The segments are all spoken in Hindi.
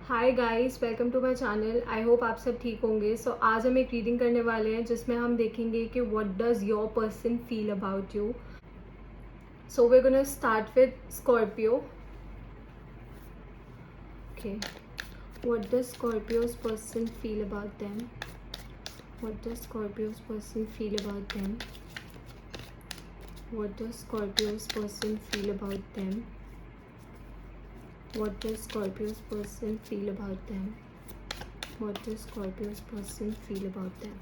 Hi guys, welcome to my channel. I hope आप सब ठीक होंगे। आज हम एक रीडिंग करने वाले हैं जिसमें हम देखेंगे कि what does your person feel about you. So we gonna start with Scorpio. Okay, what does Scorpio's person feel about them? What does Scorpio's person feel about them? What does Scorpio's person feel about them? What does Scorpio's person feel about them? What does Scorpio's person feel about them?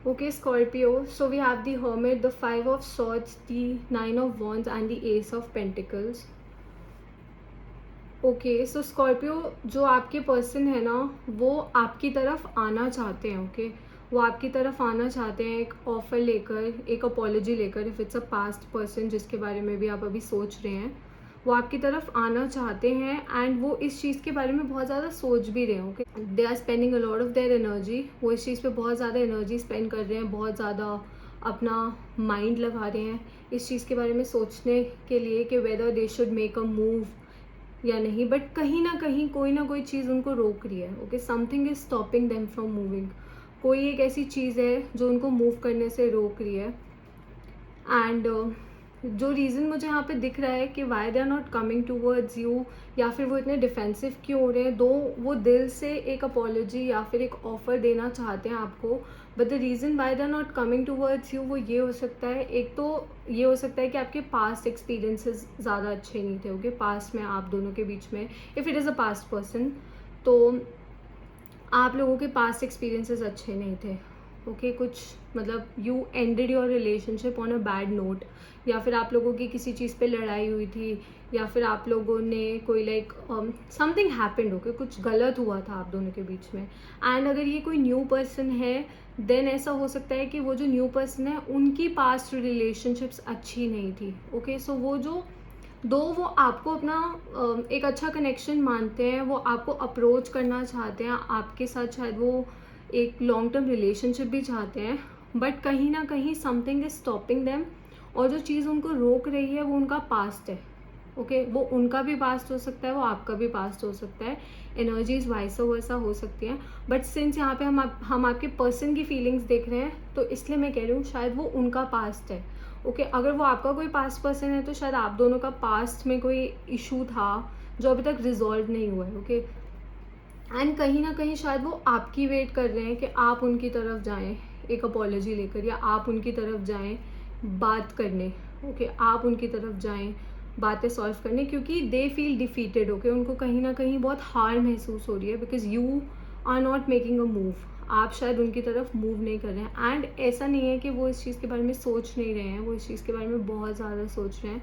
Okay, Scorpio. So we have the Hermit, the Five of Swords, the Nine of Wands, and the Ace of Pentacles. Okay, so Scorpio जो आपके पर्सन है ना, वो आपकी तरफ आना चाहते हैं। ओके, वो आपकी तरफ आना चाहते हैं एक ऑफर लेकर, एक अपॉलॉजी लेकर। If it's a past person जिसके बारे में भी आप अभी सोच रहे हैं, वो आपकी तरफ आना चाहते हैं एंड वो इस चीज़ के बारे में बहुत ज़्यादा सोच भी रहे हैं। Okay, they are spending a lot of their energy. वो इस चीज़ पे बहुत ज़्यादा एनर्जी स्पेंड कर रहे हैं, बहुत ज़्यादा अपना माइंड लगा रहे हैं इस चीज़ के बारे में सोचने के लिए कि whether they should make a move या नहीं। बट कहीं ना कोई चीज़ उनको रोक रही है। Okay, something is stopping them from moving. कोई एक ऐसी चीज़ है जो उनको मूव करने से रोक रही है। एंड जो रीज़न मुझे यहाँ पे दिख रहा है कि why they are not coming towards you, या फिर वो इतने डिफेंसिव क्यों हो रहे हैं, दो वो दिल से एक अपॉलॉजी या फिर एक ऑफ़र देना चाहते हैं आपको, but the reason why they are not coming towards you वो ये हो सकता है। एक तो ये हो सकता है कि आपके पास्ट एक्सपीरियंसेस ज़्यादा अच्छे नहीं थे। ओके, पास्ट में आप दोनों के बीच में, if it is a past person, तो आप लोगों के पास्ट एक्सपीरियंसेस अच्छे नहीं थे। ओके, कुछ मतलब you ended your relationship on a bad note, या फिर आप लोगों की किसी चीज़ पे लड़ाई हुई थी, या फिर आप लोगों ने कोई लाइक समथिंग हैपेंड। ओके, कुछ गलत हुआ था आप दोनों के बीच में। एंड अगर ये कोई न्यू पर्सन है, देन ऐसा हो सकता है कि वो जो न्यू पर्सन है उनकी पास्ट रिलेशनशिप्स अच्छी नहीं थी। ओके, सो वो जो दो वो आपको अपना एक अच्छा कनेक्शन मानते हैं, वो आपको अप्रोच करना चाहते हैं, आपके साथ शायद वो एक लॉन्ग टर्म रिलेशनशिप भी चाहते हैं, बट कहीं ना कहीं समथिंग इज स्टॉपिंग देम। और जो चीज़ उनको रोक रही है वो उनका पास्ट है। ओके, वो उनका भी पास्ट हो सकता है, वो आपका भी पास्ट हो सकता है। एनर्जीज वाइसा वैसा हो सकती हैं, बट सिंस यहाँ पे हम आपके पर्सन की फीलिंग्स देख रहे हैं, तो इसलिए मैं कह रही हूँ शायद वो उनका पास्ट है। ओके, अगर वो आपका कोई पास्ट पर्सन है तो शायद आप दोनों का पास्ट में कोई इशू था जो अभी तक रिजॉल्व नहीं हुआ है। ओके, एंड कहीं ना कहीं शायद वो आपकी वेट कर रहे हैं कि आप उनकी तरफ जाएं एक अपॉलॉजी लेकर, या आप उनकी तरफ जाएं बात करने। ओके, आप उनकी तरफ जाएं बातें सॉल्व करने, क्योंकि दे फील डिफीटेड। ओके, उनको कहीं ना कहीं बहुत हार महसूस हो रही है, because you are not making a move. आप शायद उनकी तरफ मूव नहीं कर रहे हैं। एंड ऐसा नहीं है कि वो इस चीज़ के बारे में सोच नहीं रहे हैं, वो इस चीज़ के बारे में बहुत ज़्यादा सोच रहे हैं।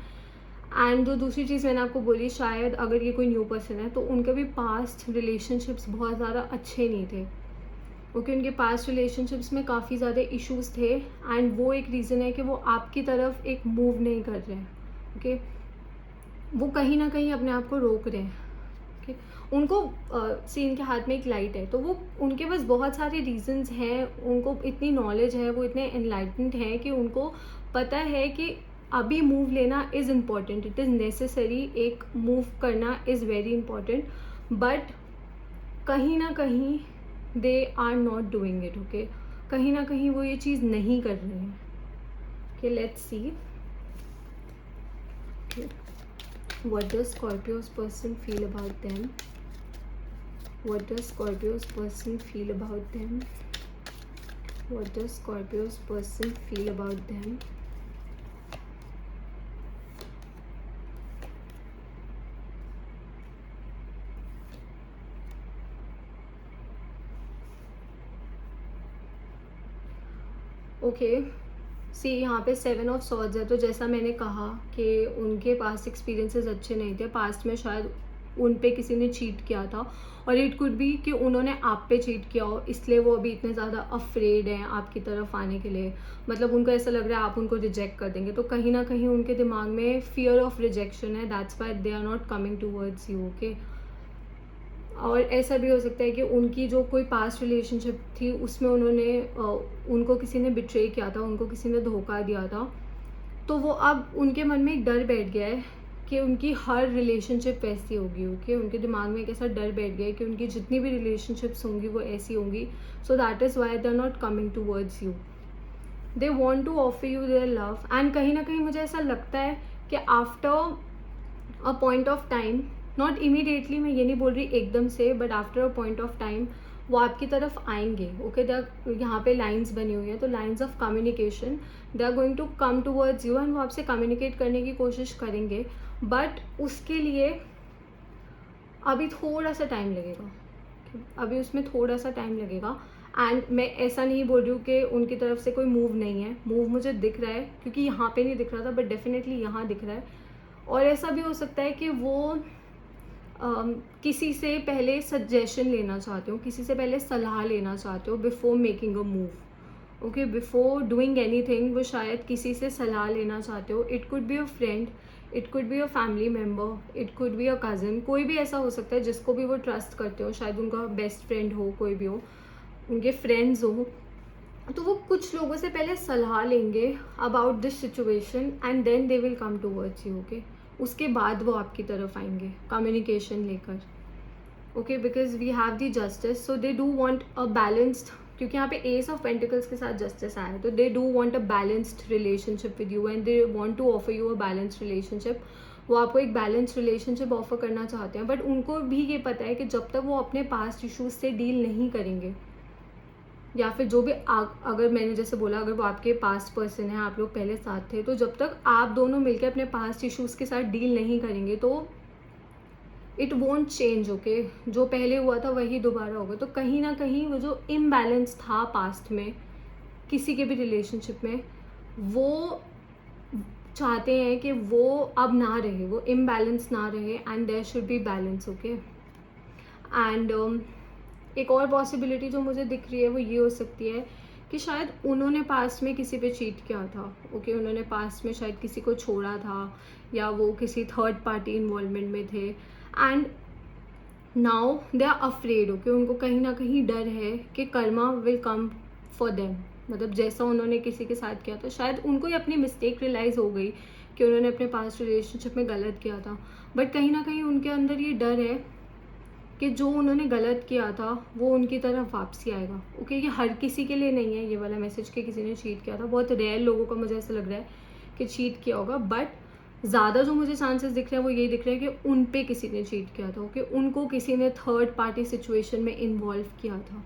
एंड जो दूसरी चीज़ मैंने आपको बोली, शायद अगर ये कोई न्यू पर्सन है तो उनके भी पास्ट रिलेशनशिप्स बहुत ज़्यादा अच्छे नहीं थे। ओके, उनके पास्ट रिलेशनशिप्स में काफ़ी ज़्यादा इश्यूज थे, एंड वो एक रीज़न है कि वो आपकी तरफ एक मूव नहीं कर रहे हैं। ओके, वो कहीं ना कहीं अपने आप को रोक रहे हैं। ओके, उनको सी इनके हाथ में एक लाइट है, तो वो उनके पास बहुत सारे रीजंस हैं, उनको इतनी नॉलेज है, वो इतने एनलाइटेंड हैं कि उनको पता है कि अभी मूव लेना is important, it is necessary, एक मूव करना इज़ वेरी इंपॉर्टेंट, बट कहीं ना कहीं they are not doing it. Okay, कहीं ना कहीं वो ये चीज़ नहीं कर रहे हैं। Okay, let's see what does Scorpio's person feel about them? What does Scorpio's person feel about them? What does Scorpio's person feel about them? Okay, see यहाँ पे 7 ऑफ सॉर्ड्स है, तो जैसा मैंने कहा कि उनके पास्ट एक्सपीरियंसेस अच्छे नहीं थे, पास्ट में शायद उन पे किसी ने चीट किया था, और इट कुड भी कि उन्होंने आप पे चीट किया हो, इसलिए वो अभी इतने ज़्यादा अफ्रेड हैं आपकी तरफ आने के लिए। मतलब उनको ऐसा लग रहा है आप उनको रिजेक्ट कर देंगे, तो कहीं ना कहीं उनके दिमाग में फियर ऑफ रिजेक्शन है, that's why they are not coming towards you. Okay, और ऐसा भी हो सकता है कि उनकी जो कोई पास्ट रिलेशनशिप थी उसमें उनको किसी ने बिट्रे किया था, उनको किसी ने धोखा दिया था, तो वो अब उनके मन में एक डर बैठ गया है कि उनकी हर रिलेशनशिप वैसी होगी। ओके, उनके दिमाग में एक ऐसा डर बैठ गया है कि उनकी जितनी भी रिलेशनशिप्स होंगी वो ऐसी होंगी। So that is why they are not coming towards you. They want to offer you their love, and कहीं ना कहीं मुझे ऐसा लगता है कि after a point of time, not immediately, मैं ये नहीं बोल रही एकदम से, but after a point of time वो आपकी तरफ आएंगे। ओके, यहाँ पे लाइंस बनी हुई है, तो lines of communication, they are going to come towards you and वो आपसे कम्युनिकेट करने की कोशिश करेंगे, बट उसके लिए अभी थोड़ा सा टाइम लगेगा। अभी उसमें थोड़ा सा टाइम लगेगा। एंड मैं ऐसा नहीं बोल रही हूँ कि उनकी तरफ से कोई मूव नहीं है, मूव मुझे दिख रहा है, क्योंकि यहाँ पे नहीं दिख रहा था बट डेफिनेटली यहाँ दिख रहा है। और ऐसा भी हो सकता है कि वो किसी से पहले सजेशन लेना चाहते हो, किसी से पहले सलाह लेना चाहते हो before making a move. Okay, before doing anything वो शायद किसी से सलाह लेना चाहते हो। It could be a friend, it could be a family member, it could be a cousin, कोई भी ऐसा हो सकता है जिसको भी वो ट्रस्ट करते हो, शायद उनका बेस्ट फ्रेंड हो, कोई भी हो, उनके फ्रेंड्स हो, तो वो कुछ लोगों से पहले सलाह लेंगे about this situation and then they will come towards you. Okay, उसके बाद वो आपकी तरफ आएंगे कम्युनिकेशन लेकर। Okay, because we have the justice, so they do want a balanced, क्योंकि यहाँ पे एस ऑफ पेंटिकल्स के साथ जस्टिस आया है, तो they do want a balanced relationship with you and they want to offer you a balanced relationship. वो आपको एक बैलेंस्ड रिलेशनशिप ऑफर करना चाहते हैं, बट उनको भी ये पता है कि जब तक वो अपने पास्ट इशूज से डील नहीं करेंगे, या फिर जो भी अगर मैंने जैसे बोला, अगर वो आपके पास्ट पर्सन है, आप लोग पहले साथ थे, तो जब तक आप दोनों मिलकर अपने पास्ट इश्यूज़ के साथ डील नहीं करेंगे तो इट वोंट चेंज। ओके, जो पहले हुआ था वही दोबारा होगा। तो कहीं ना कहीं वो जो इम्बैलेंस था पास्ट में किसी के भी रिलेशनशिप में, वो चाहते हैं कि वो अब ना रहे, वो इम्बैलेंस ना रहे and there should be balance. Okay, and एक और पॉसिबिलिटी जो मुझे दिख रही है वो ये हो सकती है कि शायद उन्होंने पास्ट में किसी पे चीट किया था। ओके, उन्होंने पास्ट में शायद किसी को छोड़ा था, या वो किसी थर्ड पार्टी इन्वॉल्वमेंट में थे, and now they are afraid. Okay, उनको कहीं ना कहीं डर है कि karma will come for them, मतलब जैसा उन्होंने किसी के साथ किया था, शायद उनको ही अपनी मिस्टेक रियलाइज़ हो गई कि उन्होंने अपने पास्ट रिलेशनशिप में गलत किया था, बट कहीं ना कहीं उनके अंदर ये डर है कि जो उन्होंने गलत किया था वो उनकी तरफ वापसी आएगा। ओके, ये हर किसी के लिए नहीं है ये वाला मैसेज कि किसी ने चीट किया था, बहुत रेयर लोगों का मुझे ऐसा लग रहा है कि चीट किया होगा, बट ज़्यादा जो मुझे चांसेस दिख रहे हैं वो यही दिख रहे हैं कि उन पे किसी ने चीट किया था। ओके, उनको किसी ने थर्ड पार्टी सिचुएशन में इन्वॉल्व किया था।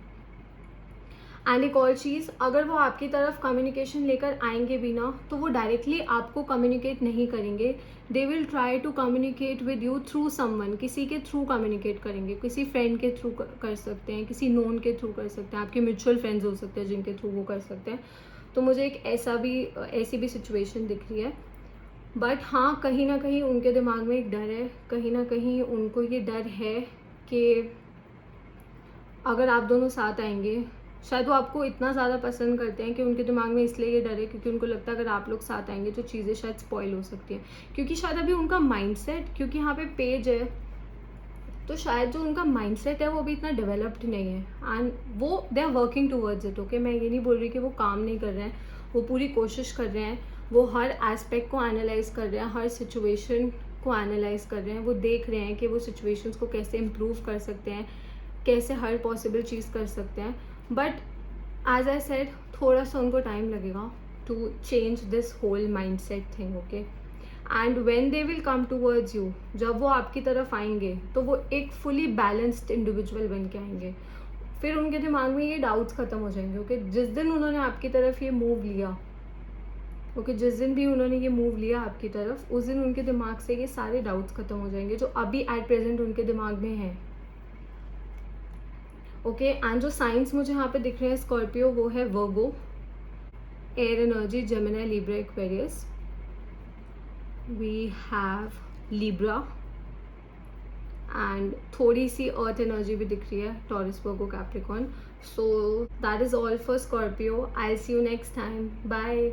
एंड एक और चीज़, अगर वो आपकी तरफ कम्युनिकेशन लेकर आएंगे भी ना, तो वो डायरेक्टली आपको कम्युनिकेट नहीं करेंगे, they will try to communicate with you through someone, किसी के थ्रू कम्युनिकेट करेंगे, किसी फ्रेंड के थ्रू कर सकते हैं, किसी नोन के थ्रू कर सकते हैं, आपके म्यूचुअल फ्रेंड्स हो सकते हैं जिनके थ्रू वो कर सकते हैं। तो मुझे एक ऐसी भी सिचुएशन दिख रही है, बट हाँ, कहीं ना कहीं उनके दिमाग में एक डर है, कहीं ना कहीं उनको ये डर है कि अगर आप दोनों साथ आएंगे, शायद वो आपको इतना ज़्यादा पसंद करते हैं कि उनके दिमाग में इसलिए ये डर है क्योंकि उनको लगता है अगर आप लोग साथ आएंगे तो चीज़ें शायद स्पॉइल हो सकती हैं, क्योंकि शायद अभी उनका माइंडसेट, क्योंकि यहाँ पे पेज है, तो शायद जो उनका माइंडसेट है वो अभी इतना डेवलप्ड नहीं है एंड वो they are working towards it. Okay, मैं ये नहीं बोल रही कि वो काम नहीं कर रहे हैं, वो पूरी कोशिश कर रहे हैं, वो हर एस्पेक्ट को एनालाइज कर रहे हैं, हर सिचुएशन को एनालाइज कर रहे हैं, वो देख रहे हैं कि वो सिचुएशंस को कैसे इम्प्रूव कर सकते हैं, कैसे हर पॉसिबल चीज़ कर सकते हैं, बट एज आई सेड थोड़ा सा उनको टाइम लगेगा to change this whole mindset thing. Okay, and when they will come towards you, जब वो आपकी तरफ आएंगे तो वो एक फुली बैलेंस्ड इंडिविजुअल बन के आएंगे, फिर उनके दिमाग में ये डाउट्स ख़त्म हो जाएंगे। ओके, जिस दिन उन्होंने आपकी तरफ ये मूव लिया, ओके, जिस दिन भी उन्होंने ये मूव लिया आपकी तरफ, उस दिन उनके दिमाग से ये सारे डाउट्स ख़त्म हो जाएंगे जो अभी एट प्रेजेंट उनके दिमाग में हैं। ओके, एंड जो साइंस मुझे यहाँ पे दिख रहे हैं स्कॉर्पियो, वो है Virgo, air energy, Gemini, Libra, Aquarius, we have Libra, and थोड़ी सी अर्थ एनर्जी भी दिख रही है, Taurus, Virgo, Capricorn. So that is all for Scorpio. I see you next time, bye.